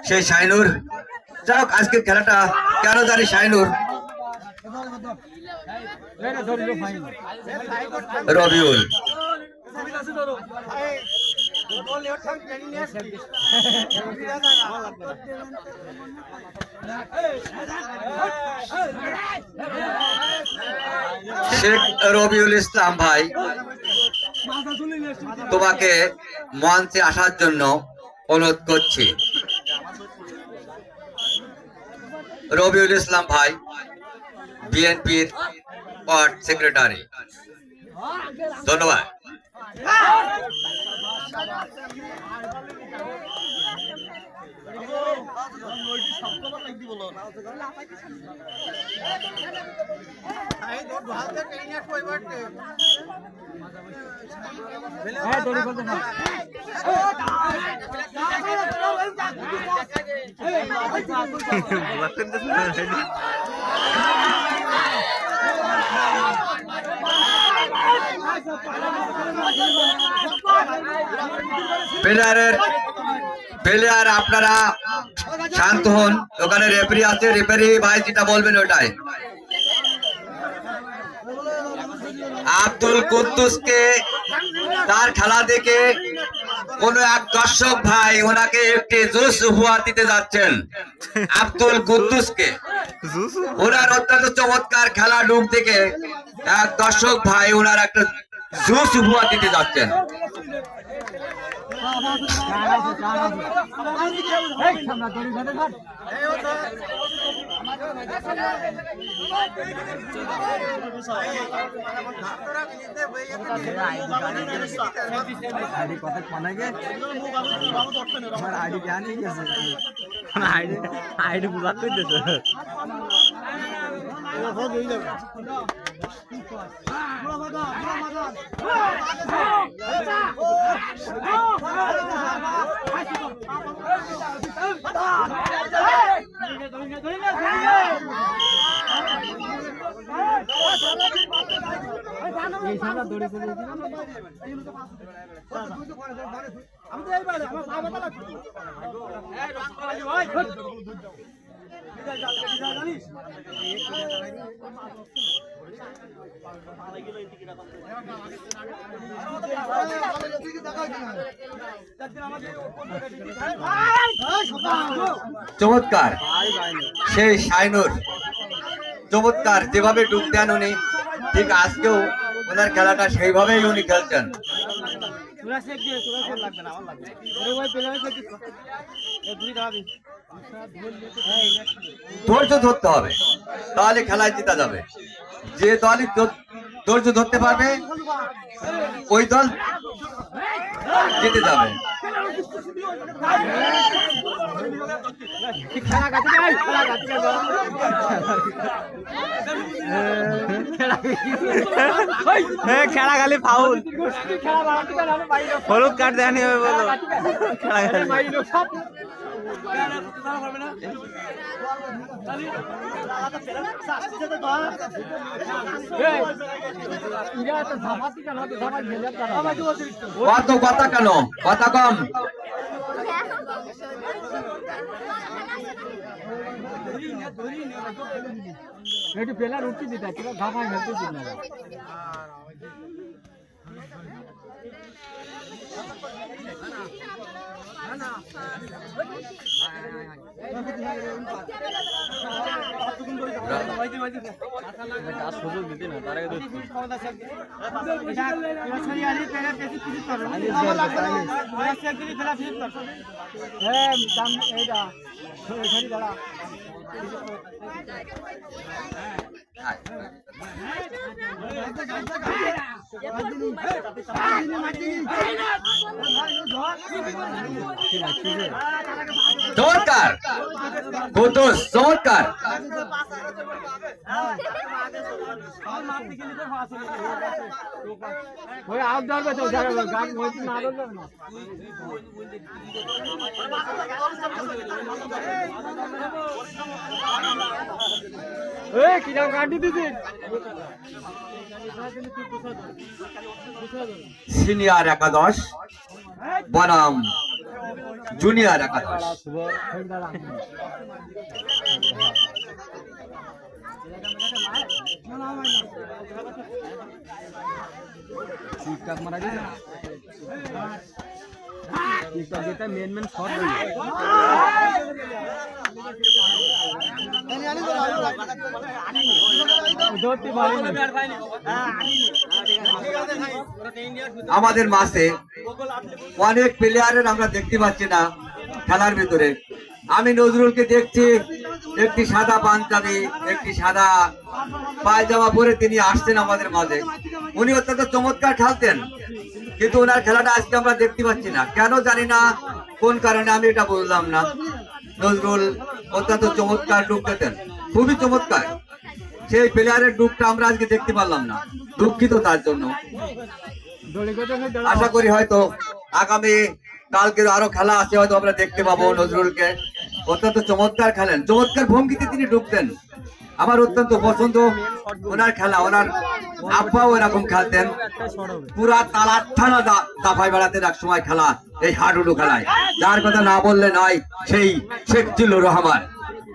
সেই শাইনুর। যাক আজকে খেলাটা কেন জানি শাইনুর রবিউল শেখ রবিউল ইসলাম ভাই, তোমাকে মঞ্চে আসার জন্য অনুরোধ করছি। রবিউল ইসলাম ভাই বিএনপির ওয়ার্ড সেক্রেটারি, ধন্যবাদ। প্লেয়ার আপনারা শান্ত হন, ওখানে রেফারি আছে, রেফারি ভাই যেটা বলবেন ওটাই। আব্দুল কুদ্দুসকে তার খেলা দেখে কোন এক দর্শক ভাই ওনাকে একটি জুস উপহার দিতে যাচ্ছেন। আব্দুল কুদ্দুসকে ওনার অত্যন্ত চমৎকার খেলা ডুব থেকে এক দর্শক ভাই ওনার একটা জুস উপহার দিতে যাচ্ছেন। আইডি বুঝা করতেছে চমৎকার সেই শাইনুর, চমৎকার যেভাবে ডুব দেন উনি, ঠিক আজকেও ওনার খেলাটা সেইভাবেই উনি খেলছেন। ধৈর্য ধরতে হবে, তাহলে খেলায় জিতা যাবে। যে দলই ধৈর্য ধরতে পারবে ওই দল জিতে যাবে। খেলা খালি ফাউল, হলুদ কার্ড দেয়নি বলো। কথা কেন, কথা কম। একটু পেলার উঠতে দিতে ধাপা হেলতে দিন না। সুযোগ দিতে না তার আগে চমৎকার কুদ্দুস, চমৎকার। সিনিয়র একাদশ বনাম জুনিয়র একাদশ। টিকটক মারা গেছে টিকটক যেটা মেন মেন শট হয়ে আমাদের মাঝে অনেক প্লেয়ারের আমরা দেখতে পাচ্ছি না খেলার ভিতরে। আমি নজরুলকে দেখছি একটি সাদা পাঞ্জাবি একটি সাদা পায়জামা পরে তিনি আসছেন আমাদের মাঝে। উনি অত্যন্ত চমৎকার খেলতেন, কিন্তু ওনার খেলাটা আজকে আমরা দেখতে পাচ্ছি না, কেন জানি না, কোন কারণে আমি এটা বললাম না। নজরুল অত্যন্ত চমৎকার ডুব দিতেন, খুবই চমৎকার। সেই প্লেয়ারের ডুবটা আমরা আজকে দেখতে পারলাম না, দুঃখিত তার জন্য। আশা করি হয়তো আগামী কালকের আরো খেলা আছে, হয়তো আমরা দেখতে পাবো নজরুলকে। অত্যন্ত চমৎকার খেলেন, চমৎকার ভঙ্গিতে তিনি ডুবতেন। আমার অত্যন্ত পছন্দ ওনার খেলা। ওনার আব্বাও এরকম খেলতেন, পুরা তালার থানা দাফায় বেড়াতেন এক সময় খেলা, এই হাডুডু খেলায়। যার কথা না বললে নয়, সেই শেখ জিল্লুর রহমান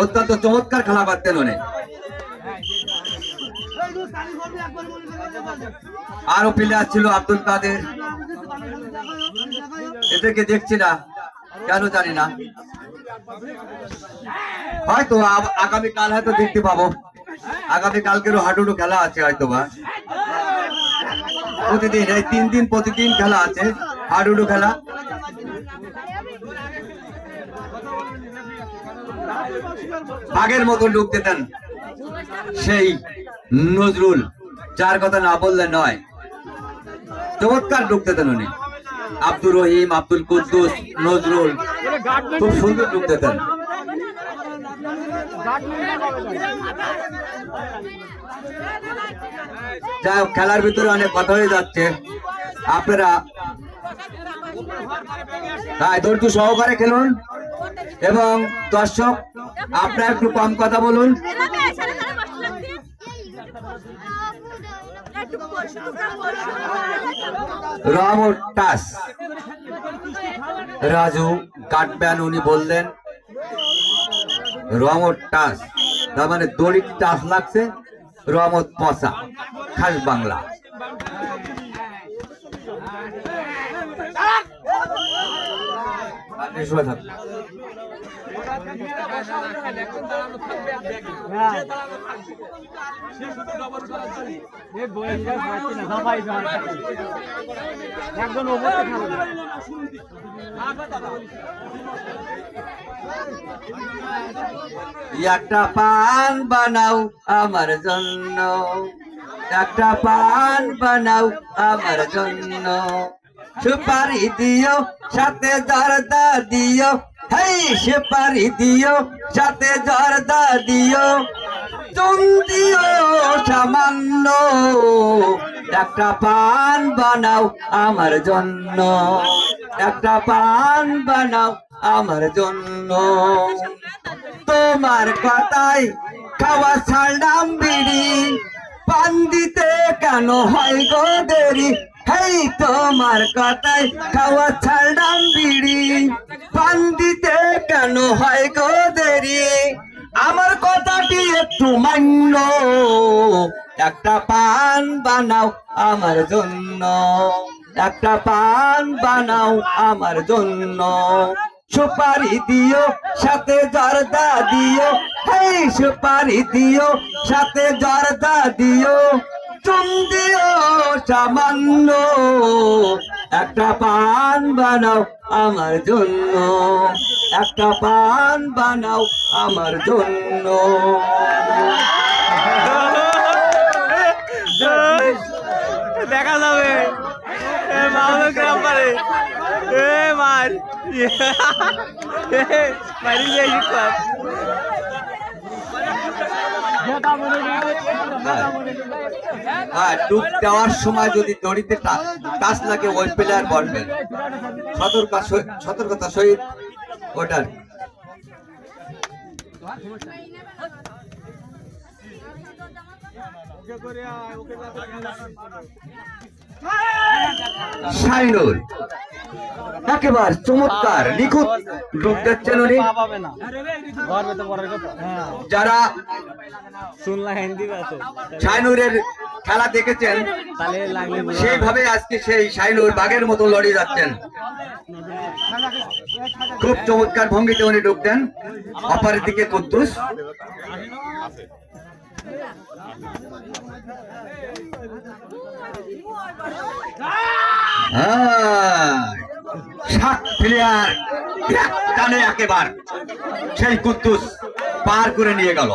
অত্যন্ত চমৎকার খেলা করতেন উনি। আরো প্লেয়ার ছিল আব্দুল কাদের, এদেরকে দেখছি না, কেন জানি না। হয়তো আগামীকাল হয়তো দেখতে পাবো, আগামীকালকেরও হাডুডু খেলা আছে হয়তো বা। প্রতিদিন এই 3 দিন প্রতিদিন খেলা আছে হাডুডু খেলা। বাঘের মতো ডুব দিতেন সেই নজরুল, যার কথা না বললে নয়, চমৎকার ডুব দিতেন উনি। আব্দুর রহিম, আব্দুল কুদ্দুস, নজরুল খুব সুন্দর ডুব দিতেন। যাই হোক, খেলার ভিতরে অনেক কথা হয়ে যাচ্ছে, আপনারা ধৈর্য সহকারে খেলুন এবং দর্শক আপনারা একটু কম কথা বলুন। রহমত টাস, রাজু কাটবেন, উনি বললেন রহমত টাস, তার মানে দড়িটি টাস লাগছে, রহমত পচা, খাস বাংলা। একজন একটা পান বানাও আমার জন্য, একটা পান বানাও আমার জন্য, সুপারি দিও সাথে জর্দা দিও, হেই সুপারি দিও সাথে জর্দা দিও, চুন দিও সামান্য, একটা পান বানাও আমার জন্য, একটা পান বানাও আমার জন্য। তোমার কথায় খাওয়া ছাড়লাম বিড়ি, পান দিতে কেন হয় গো দেরি, হেই তোমার কথায় খাওয়া ছাড়লাম বিড়ি, পান দিতে কেন হয় গো দেরি, আমার কথাটি একটু মান্য, একটা পান বানাও আমার জন্য, একটা পান বানাও আমার জন্য, সুপারি দিও সাথে জর্দা দিও, হেই সুপারি দিও সাথে জর্দা দিও, চুন দিও সামান্য, একটা পান বানাও আমার জন্য, একটা পান বানাও আমার জন্য। দেখা যাবে গ্রাম পারে মার মারি হ্যাঁ, ডুব দেওয়ার সময় যদি দড়িতে টাচ লাগে ওই প্লেয়ার বলবেন, সতর্কতা সহিত ওটার। ওকে করে ওকে শাইনুর একেবারে চমৎকার নিখুঁত ডুব দিচ্ছেন উনি। পাবে না ঘর ভেতর পড়ার কথা যারা শুনলাম হিন্দি আছে শাইনুরের খেলা দেখেছেন তাহলে লাগলে সেইভাবে আজকে সেই শাইনুর বাঘের মতো লড়ে যাচ্ছেন। খুব চমৎকার ভঙ্গিতে উনি ডুব দেন। অপরের দিকে কুদ্দুস, সাত প্লেয়ার টানে একেবারে সেই কুদ্দুস পার করে নিয়ে গেল।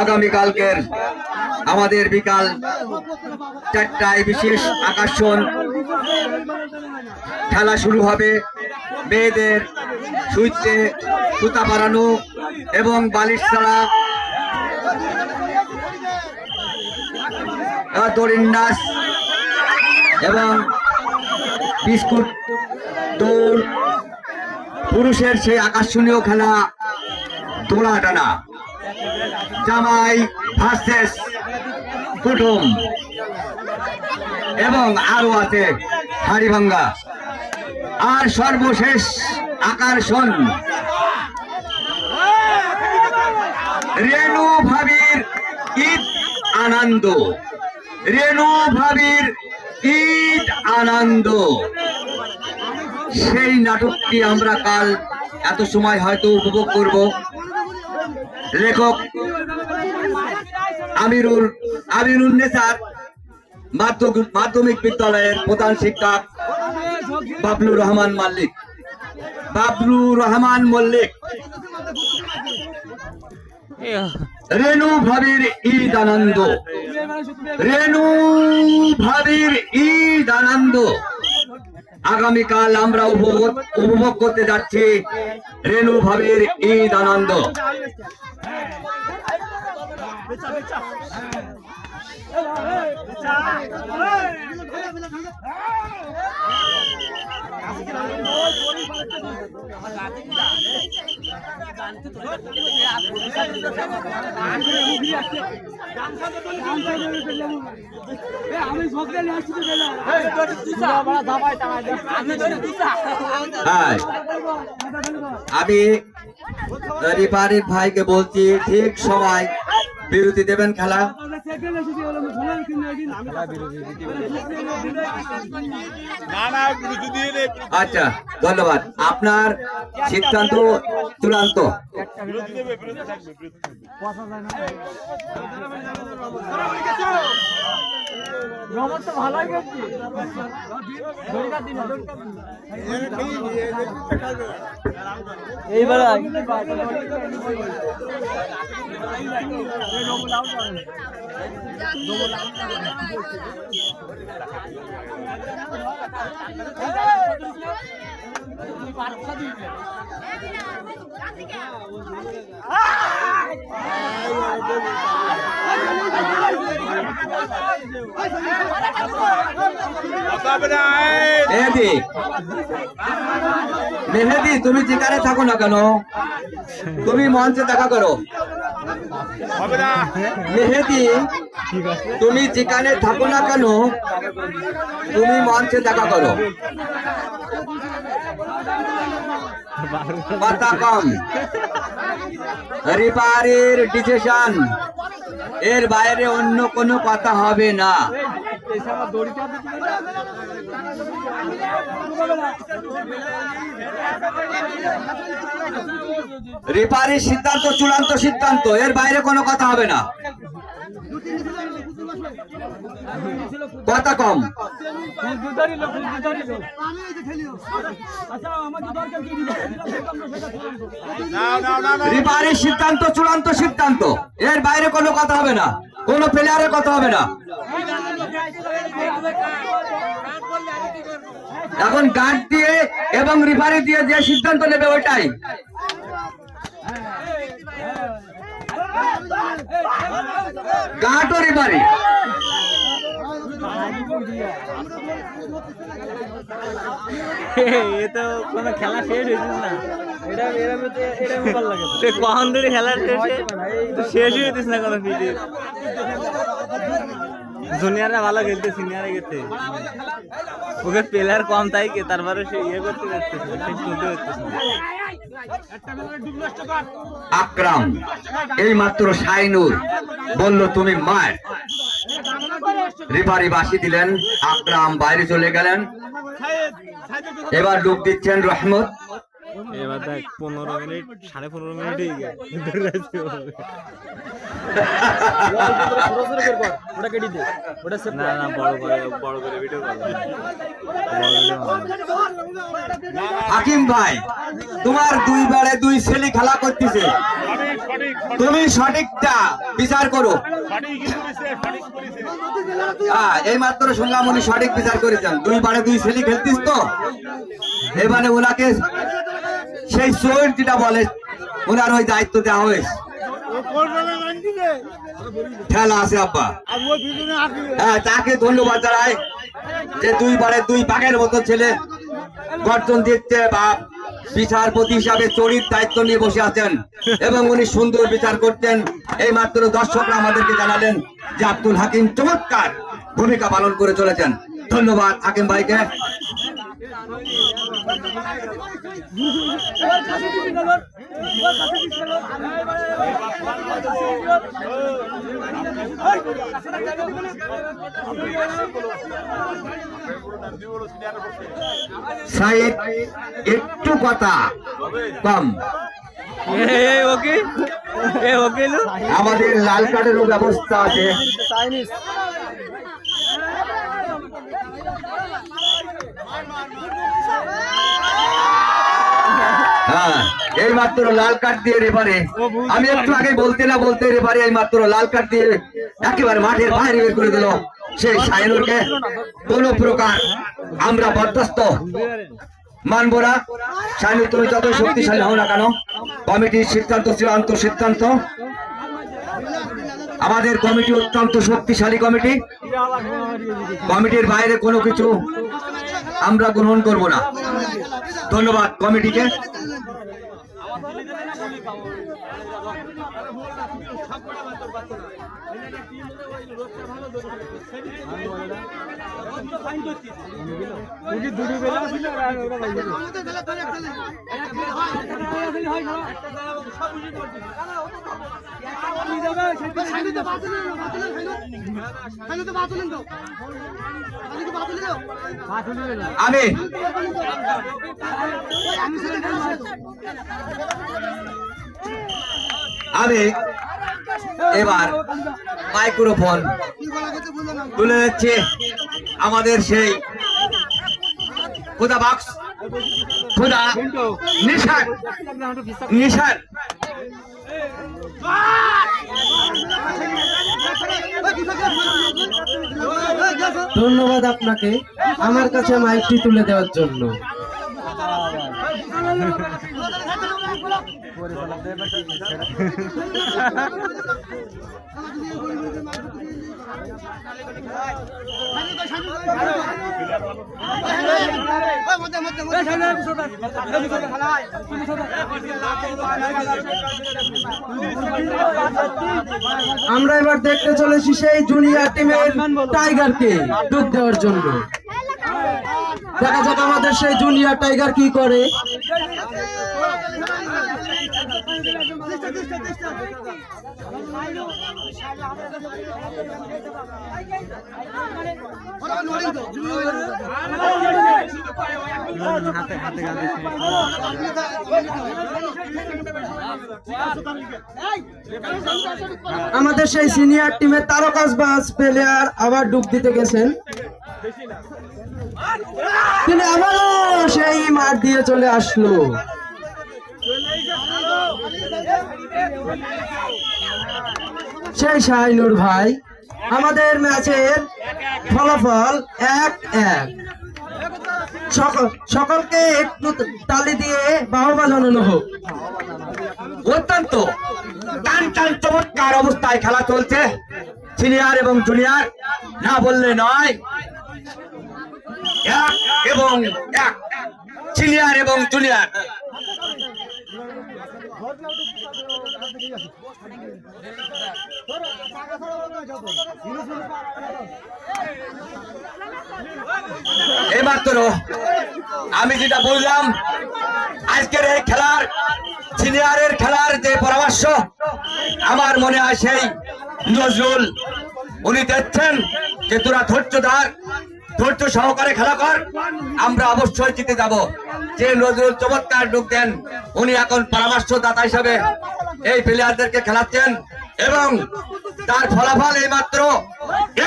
আগামীকালকের আমাদের বিকাল 4টায় বিশেষ আকর্ষণ খেলা শুরু হবে। মেয়েদের সুইতে সুতা বাড়ানো এবং বালিশ ছাড়া, দড়ির নাচ এবং বিস্কুট দৌড়। পুরুষের সেই আকর্ষণীয় খেলা দোলা টানা, জামাই ভার্সেস কুটুম, এবং আরো আছে হাড়ি ভাঙ্গা। আর সর্বশেষ আকর্ষণ রেণু ভাবির ঈদ আনন্দ। রেণু ভাবির ঈদ আনন্দ, সেই নাটকটি আমরা কাল এত সময় হয়তো উপভোগ করব। লেখক আমিরুন্নেসার মাধ্যমিক বিদ্যালয়ের প্রধান শিক্ষক বাবলুর রহমান মল্লিক। রেণু ভাবির ঈদ আনন্দ, রেণু ভাবির ঈদ আনন্দ। আগামীকাল আমরা উপভোগ করতে যাচ্ছি রেণু ভাবির ঈদ আনন্দ। আমি রিপারির ভাইকে বলছি ঠিক সময় বিরতি দেবেন খেলা। আচ্ছা, ধন্যবাদ। আপনার সিদ্ধান্ত চূড়ান্ত। এইবার মেহেদি, তুমি যেখানে থাকো না কেন, তুমি মঞ্চে দেখা করো। মেহেদি, তুমি যেখানে থাকো না কেন, তুমি মঞ্চে দেখা করো। কথা কম। রিপারির ডিসিশন, এর বাইরে অন্য কোনো কথা হবে না। রিপারির সিদ্ধান্ত চূড়ান্ত সিদ্ধান্ত, এর বাইরে কোনো কথা হবে না। কথা কম। রিপারির সিদ্ধান্ত চূড়ান্ত সিদ্ধান্ত, এর বাইরে কোনো কথা হবে না, কোনো প্লেয়ারের কথা হবে না। এখন গার্ড দিয়ে এবং রিফারি দিয়ে যে সিদ্ধান্ত নেবে ওইটাই। গার্ড ও রিফারি। এ তো কোনো খেলা শেষ হয়েছিস না কখন ধরে খেলা শেষ হয়েছিস না কোনো ফিটি জুনিয়ররা ভালো খেলতে সিনিয়রে গেছে ওকে প্লেয়ার কম তাই কে তারপরে সে ইয়ে করতে পারতেছে সে শুনতে পারতেছে আকরাম এই মাত্র শাইনুর বলল তুমি মার, রেফারি বাঁশি দিলেন, আকরাম বাইরে চলে গেলেন। এবার ডুব দিচ্ছেন রহমত। এবার দেখ 15 মিনিট 15.5 মিনিট হয়ে গেছে না না বড় করে ভিডিও কর হাকিম ভাই তোমার 2 বারে 2 ছেলে খেলা করতেছে, তুমি সঠিকটা বিচার করো। হ্যাঁ এই মাত্র শুনলাম উনি সঠিক বিচার করেছেন, 2 বারে 2 ছেলে খেলতিস তো এবারে ওনাকে সেই চোর যেটা বলে ওনার ওই দায়িত্ব দেওয়া হয়েছে। খেলা আছে আব্বা, হ্যাঁ তাকে ধন্যবাদ জানাই যে 2 বারে 2 বাঘের মতো ছেলে গর্জন দিচ্ছে বা বিচারপতি হিসাবে চোরির দায়িত্ব নিয়ে বসে আছেন এবং উনি সুন্দর বিচার করতেন। এই মাত্র দর্শকরা আমাদেরকে জানালেন যে আব্দুল হাকিম চমৎকার ভূমিকা পালন করে চলেছেন। ধন্যবাদ হাকিম ভাইকে। সাইদ একটু কথা কম, আমাদের লাল কার্ডেরও ব্যবস্থা আছে। হ্যাঁ এই মাত্র লাল কার্ড দিয়ে রেফারি, আমি একটু আগে বলতে না বলতে রেফারি এই মাত্র লাল কার্ড দিয়ে একেবারে মাঠের বাইরে বের করে দিল সেই শাইনুরকে। কোন প্রকার আমরা বরদাস্ত মানবো না। শাইনুর তুমি যত শক্তিশালী হও না কেন, কমিটির সিদ্ধান্ত চূড়ান্ত সিদ্ধান্ত। আমাদের কমিটি অত্যন্ত শক্তিশালী কমিটি, কমিটির বাইরে কোনো কিছু আমরা গ্রহণ করব না। ধন্যবাদ কমিটিকে। আমি এবার মাইক্রোফোন তুলে যাচ্ছে আমাদের সেই খুদা বাক্স খুদা নিশান নিশান। ধন্যবাদ আপনাকে আমার কাছে মাইকটি তুলে দেওয়ার জন্য। আমরা এবার দেখতে চলেছি সেই জুনিয়র টিমের টাইগারকে ডুব দেওয়ার জন্য। দেখা যাক আমাদের সেই জুনিয়র টাইগার কি করে। আমাদের সেই সিনিয়র টিমের তারকাসবাজ প্লেয়ার আবার ডুব দিতে গেছেন, তিনি আবারও সেই মাঠ দিয়ে চলে আসলো। সেই শাহিনুর ভাই, আমাদের ম্যাচের ফলাফল 1-1। সকলকে একটু তালি দিয়ে বাহবা জানানো হোক। অত্যন্ত টান টান চমৎকার অবস্থায় খেলা চলছে, সিনিয়র এবং জুনিয়র না বললে নয়। এক এবং এক, সিনিয়র এবং জুনিয়র। এইমাত্র আমি যেটা বললাম, আজকের এই খেলার সিনিয়রের খেলার যে পরামর্শ আমার মনে হয় সেই নজরুল উনি দেখছেন যে তোরা ধৈর্য সহকারে খেলা কর, আমরা অবশ্যই জিতে যাব। যে নজরুল চমৎকার ঢুক দেন, উনি এখন পরামর্শদাতা হিসাবে এই প্লেয়ারদেরকে খেলাচ্ছেন এবং তার ফলাফল এইমাত্র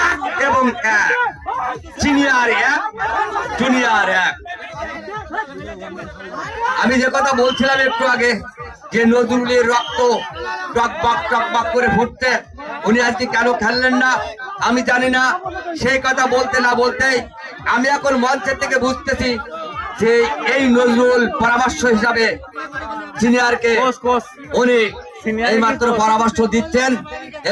1 এবং 1, সিনিয়র 1, জুনিয়র 1। আমি যে কথা বলছিলাম একটু আগে যে নজরুলের রক্ত টকবক করে ফুটছে, উনি আজকে কেন খেললেন না আমি জানি না। সেই কথা বলতে না বলতেই আমি এখন মঞ্চের থেকে বুঝতেছি যে এই নজরুল পরামর্শ হিসাবে সিনিয়রকে উনি এই মাত্র পরামর্শ দিচ্ছেন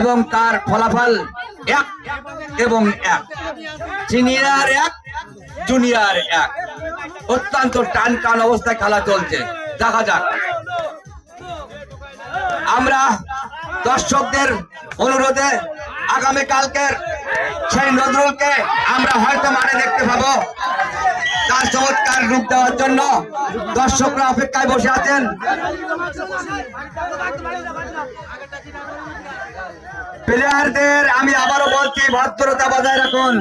এবং তার ফলাফল 1 এবং 1, সিনিয়র 1, জুনিয়র 1। অত্যন্ত টান অবস্থায় খেলা চলছে, দেখা যাক। আমরা দর্শকদের অনুরোধে আগামীকালকের সেই নজরুলকে আমরা হয়তো মাঠে দেখতে পাবো। তার চমৎকার রূপ দেওয়ার জন্য দর্শকরা অপেক্ষায় বসে আছেন। প্লেয়ারদের আমি আবারও বলছি, ভদ্রতা বজায় রাখুন।